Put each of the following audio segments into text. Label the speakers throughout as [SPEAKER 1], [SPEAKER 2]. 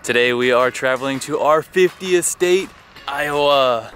[SPEAKER 1] Today we are traveling to our 50th state, Iowa.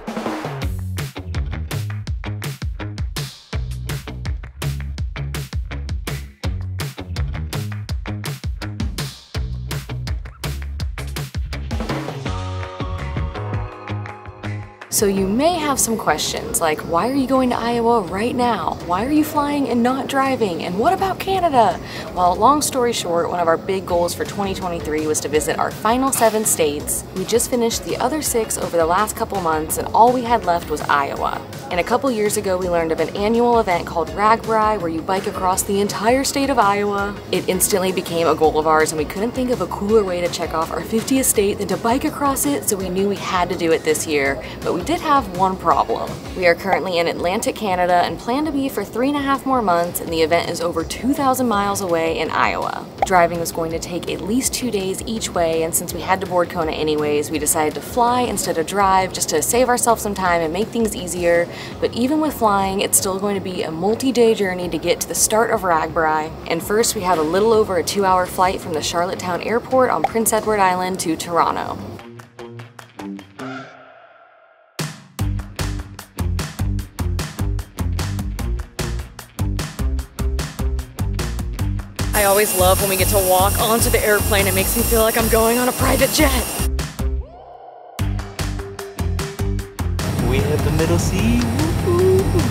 [SPEAKER 2] So you may have some questions like, why are you going to Iowa right now? Why are you flying and not driving? And what about Canada? Well, long story short, one of our big goals for 2023 was to visit our final 7 states. We just finished the other 6 over the last couple months, and all we had left was Iowa. And a couple years ago, we learned of an annual event called RAGBRAI, where you bike across the entire state of Iowa. It instantly became a goal of ours, and we couldn't think of a cooler way to check off our 50th state than to bike across it, so we knew we had to do it this year. But we did have one problem. We are currently in Atlantic, Canada, and plan to be for 3.5 more months, and the event is over 2,000 miles away in Iowa. Driving is going to take at least 2 days each way, and since we had to board Kona anyways, we decided to fly instead of drive just to save ourselves some time and make things easier. But even with flying, it's still going to be a multi-day journey to get to the start of RAGBRAI. And first, we have a little over a 2-hour flight from the Charlottetown Airport on Prince Edward Island to Toronto. I always love when we get to walk onto the airplane. It makes me feel like I'm going on a private jet.
[SPEAKER 1] We hit the middle sea. Woo-hoo.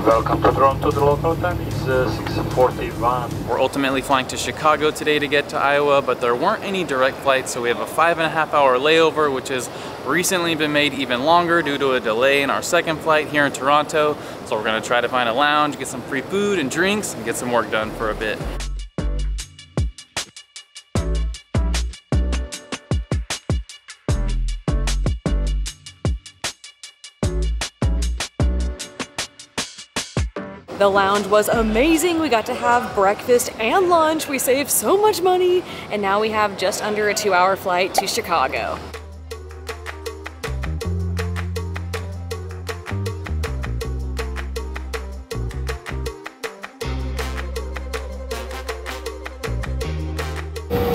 [SPEAKER 3] Welcome to Toronto. The local time is 6:41.
[SPEAKER 1] We're ultimately flying to Chicago today to get to Iowa, but there weren't any direct flights, so we have a 5.5-hour layover, which has recently been made even longer due to a delay in our second flight here in Toronto. So we're gonna try to find a lounge, get some free food and drinks, and get some work done for a bit.
[SPEAKER 2] The lounge was amazing. We got to have breakfast and lunch. We saved so much money, and now we have just under a 2-hour flight to Chicago.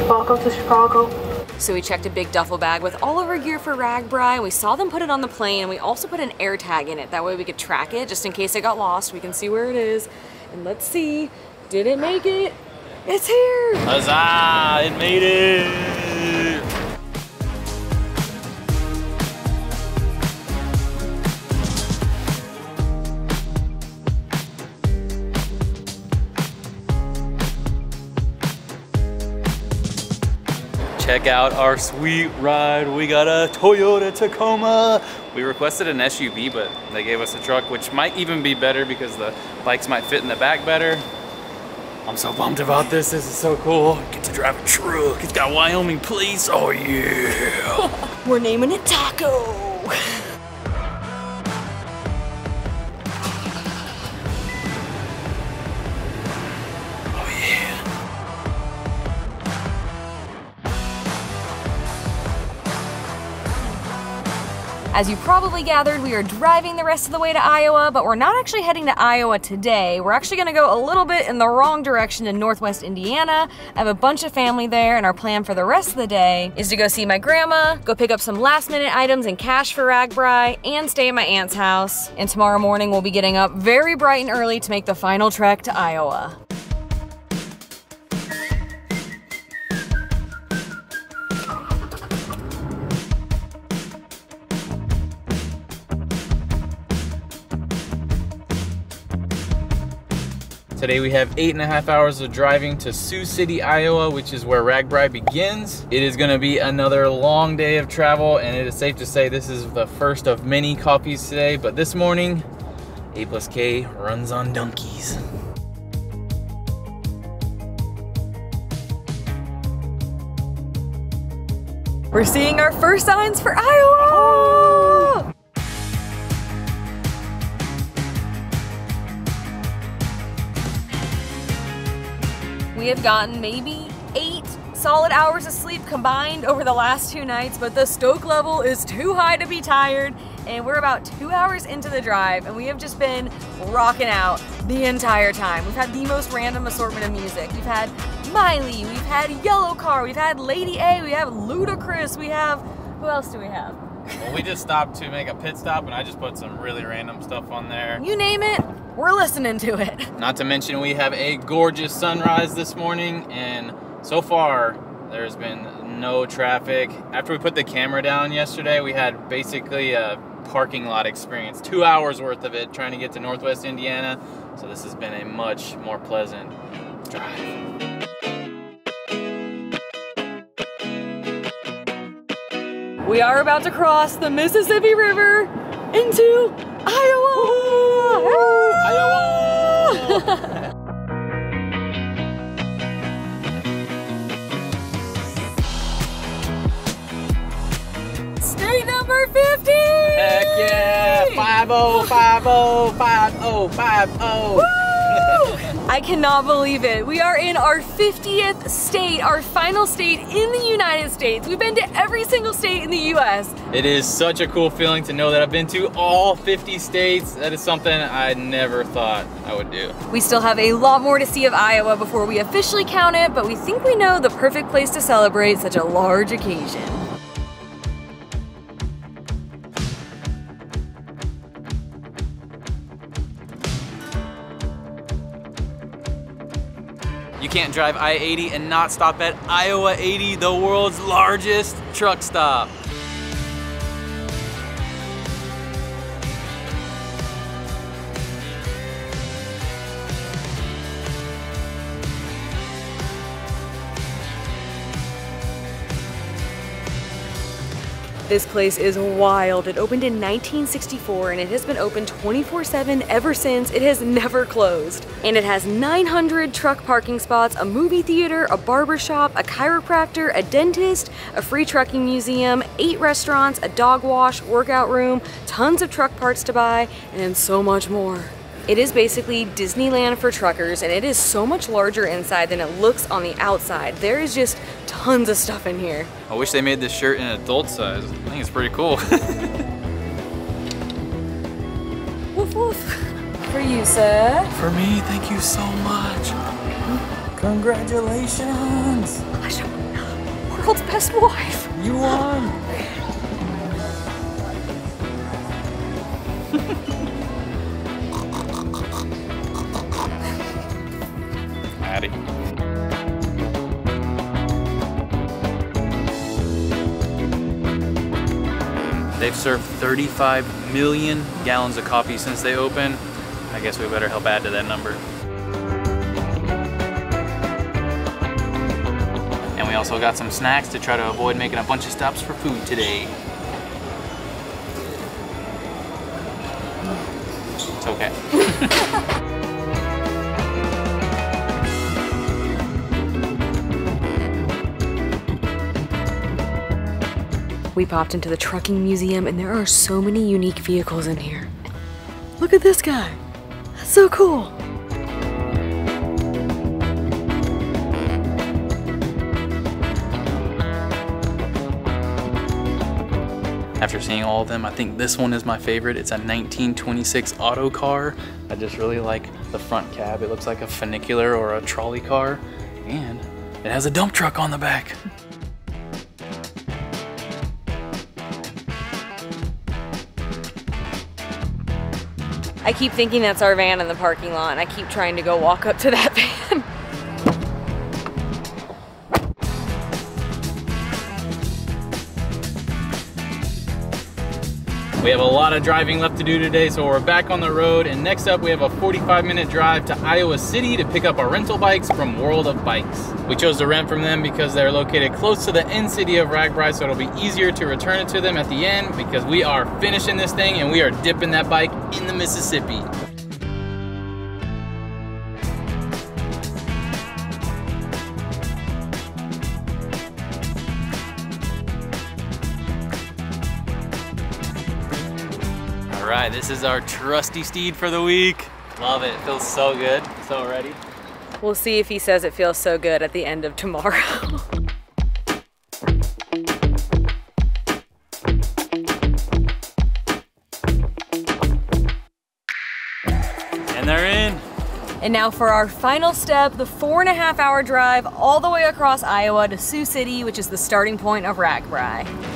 [SPEAKER 4] Welcome to Chicago.
[SPEAKER 2] So we checked a big duffel bag with all of our gear for RAGBRAI. We saw them put it on the plane, and we also put an air tag in it. That way we could track it, just in case it got lost. We can see where it is. And let's see, did it make it? It's here!
[SPEAKER 1] Huzzah! It made it! Check out our sweet ride. We got a Toyota Tacoma. We requested an SUV, but they gave us a truck, which might even be better because the bikes might fit in the back better. I'm so pumped about this. This is so cool. Get to drive a truck. It's got Wyoming police. Oh yeah.
[SPEAKER 2] We're naming it Taco. As you probably gathered, we are driving the rest of the way to Iowa, but we're not actually heading to Iowa today. We're actually gonna go a little bit in the wrong direction in Northwest Indiana. I have a bunch of family there, and our plan for the rest of the day is to go see my grandma, go pick up some last-minute items and cash for RAGBRAI, and stay at my aunt's house. And tomorrow morning, we'll be getting up very bright and early to make the final trek to Iowa.
[SPEAKER 1] Today we have 8.5 hours of driving to Sioux City, Iowa, which is where RAGBRAI begins. It is gonna be another long day of travel, and it is safe to say this is the first of many coffees today, but this morning, A+K runs on donkeys.
[SPEAKER 2] We're seeing our first signs for Iowa! We have gotten maybe 8 solid hours of sleep combined over the last 2 nights, but the stoke level is too high to be tired, and we're about 2 hours into the drive, and we have just been rocking out the entire time. We've had the most random assortment of music. We've had Miley, we've had Yellow Car, we've had Lady A, we have Ludacris, we have, who else do we have?
[SPEAKER 1] Well, we just stopped to make a pit stop, and I just put some really random stuff on there.
[SPEAKER 2] You name it, we're listening to it.
[SPEAKER 1] Not to mention we have a gorgeous sunrise this morning, and so far there's been no traffic. After we put the camera down yesterday, we had basically a parking lot experience, 2 hours worth of it trying to get to Northwest Indiana. So this has been a much more pleasant drive.
[SPEAKER 2] We are about to cross the Mississippi River into Iowa!
[SPEAKER 1] Iowa!
[SPEAKER 2] State number 50!
[SPEAKER 1] Heck yeah! 5050505050.
[SPEAKER 2] I cannot believe it. We are in our 50th state, our final state in the United States. We've been to every single state in the US.
[SPEAKER 1] It is such a cool feeling to know that I've been to all 50 states. That is something I never thought I would do.
[SPEAKER 2] We still have a lot more to see of Iowa before we officially count it, but we think we know the perfect place to celebrate such a large occasion.
[SPEAKER 1] You can't drive I-80 and not stop at Iowa 80, the world's largest truck stop.
[SPEAKER 2] This place is wild. It opened in 1964 and it has been open 24/7 ever since. It has never closed. And it has 900 truck parking spots, a movie theater, a barber shop, a chiropractor, a dentist, a free trucking museum, 8 restaurants, a dog wash, workout room, tons of truck parts to buy, and so much more. It is basically Disneyland for truckers, and it is so much larger inside than it looks on the outside. There is just tons of stuff in here.
[SPEAKER 1] I wish they made this shirt in adult size. I think it's pretty cool.
[SPEAKER 2] Woof woof. For you, sir.
[SPEAKER 1] For me, thank you so much. Congratulations.
[SPEAKER 2] World's best wife.
[SPEAKER 1] You won. Addy. They've served 35 million gallons of coffee since they opened. I guess we better help add to that number. And we also got some snacks to try to avoid making a bunch of stops for food today. It's okay.
[SPEAKER 2] We popped into the trucking museum and there are so many unique vehicles in here. Look at this guy. That's so cool.
[SPEAKER 1] After seeing all of them, I think this one is my favorite. It's a 1926 auto car. I just really like the front cab. It looks like a funicular or a trolley car, and it has a dump truck on the back.
[SPEAKER 2] I keep thinking that's our van in the parking lot, and I keep trying to go walk up to that van.
[SPEAKER 1] We have a lot of driving left to do today, so we're back on the road, and next up we have a 45-minute drive to Iowa City to pick up our rental bikes from World of Bikes. We chose to rent from them because they're located close to the end city of RAGBRAI, so it'll be easier to return it to them at the end because we are finishing this thing and we are dipping that bike in the Mississippi. All right, this is our trusty steed for the week. Love it, feels so good, so ready.
[SPEAKER 2] We'll see if he says it feels so good at the end of tomorrow.
[SPEAKER 1] And they're in.
[SPEAKER 2] And now for our final step, the 4.5 hour drive all the way across Iowa to Sioux City, which is the starting point of RAGBRAI.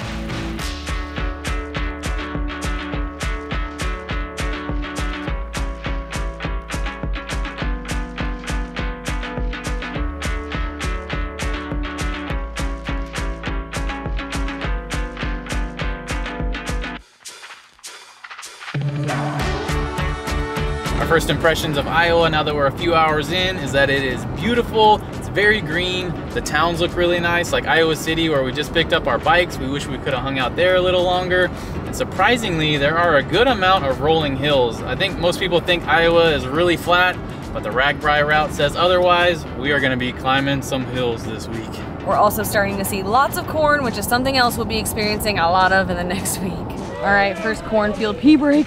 [SPEAKER 1] Our first impressions of Iowa now that we're a few hours in is that it is beautiful. It's very green. The towns look really nice, like Iowa City where we just picked up our bikes. We wish we could have hung out there a little longer. And surprisingly, there are a good amount of rolling hills. I think most people think Iowa is really flat, but the RAGBRAI route says otherwise. We are gonna be climbing some hills this week.
[SPEAKER 2] We're also starting to see lots of corn, which is something else we'll be experiencing a lot of in the next week. All right, first cornfield pee break.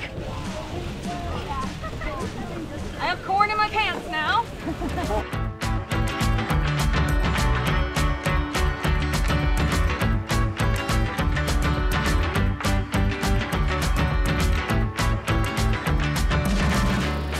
[SPEAKER 2] I have corn in my pants now.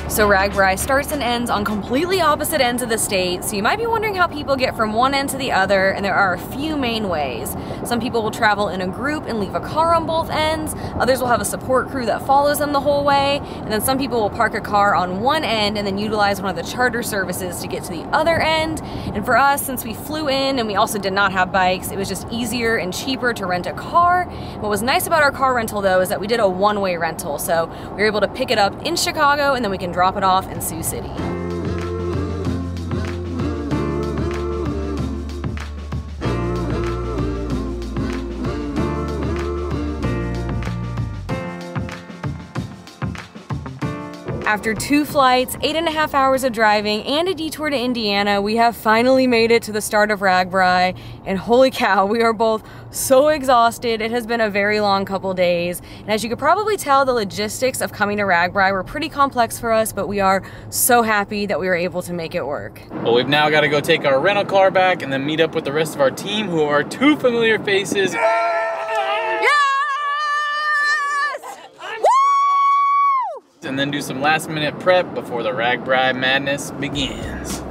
[SPEAKER 2] So RAGBRAI starts and ends on completely opposite ends of the state, so you might be wondering how people get from one end to the other, and there are a few main ways. Some people will travel in a group and leave a car on both ends, others will have a support crew that follows them the whole way, and then some people will park a car on one end and then utilize one of the charter services to get to the other end. And for us, since we flew in and we also did not have bikes, it was just easier and cheaper to rent a car. What was nice about our car rental though is that we did a one-way rental, so we were able to pick it up in Chicago and then we can drop it off in Sioux City. After 2 flights, 8.5 hours of driving, and a detour to Indiana, we have finally made it to the start of RAGBRAI, and holy cow, we are both so exhausted. It has been a very long couple days, and as you could probably tell, the logistics of coming to RAGBRAI were pretty complex for us, but we are so happy that we were able to make it work.
[SPEAKER 1] Well, we've now got to go take our rental car back and then meet up with the rest of our team, who are 2 familiar faces. And then do some last minute prep before the RAGBRAI madness begins.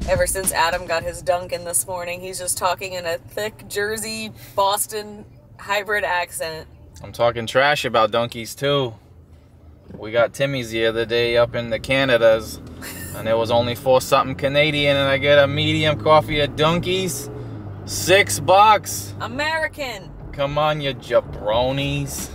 [SPEAKER 2] Ever since Adam got his Dunkin' this morning, he's just talking in a thick Jersey, Boston hybrid accent.
[SPEAKER 1] I'm talking trash about donkeys too. We got Timmy's the other day up in the Canadas, and it was only $4 Canadian, and I get a medium coffee at Donkeys. $6.
[SPEAKER 2] American.
[SPEAKER 1] Come on, you jabronis.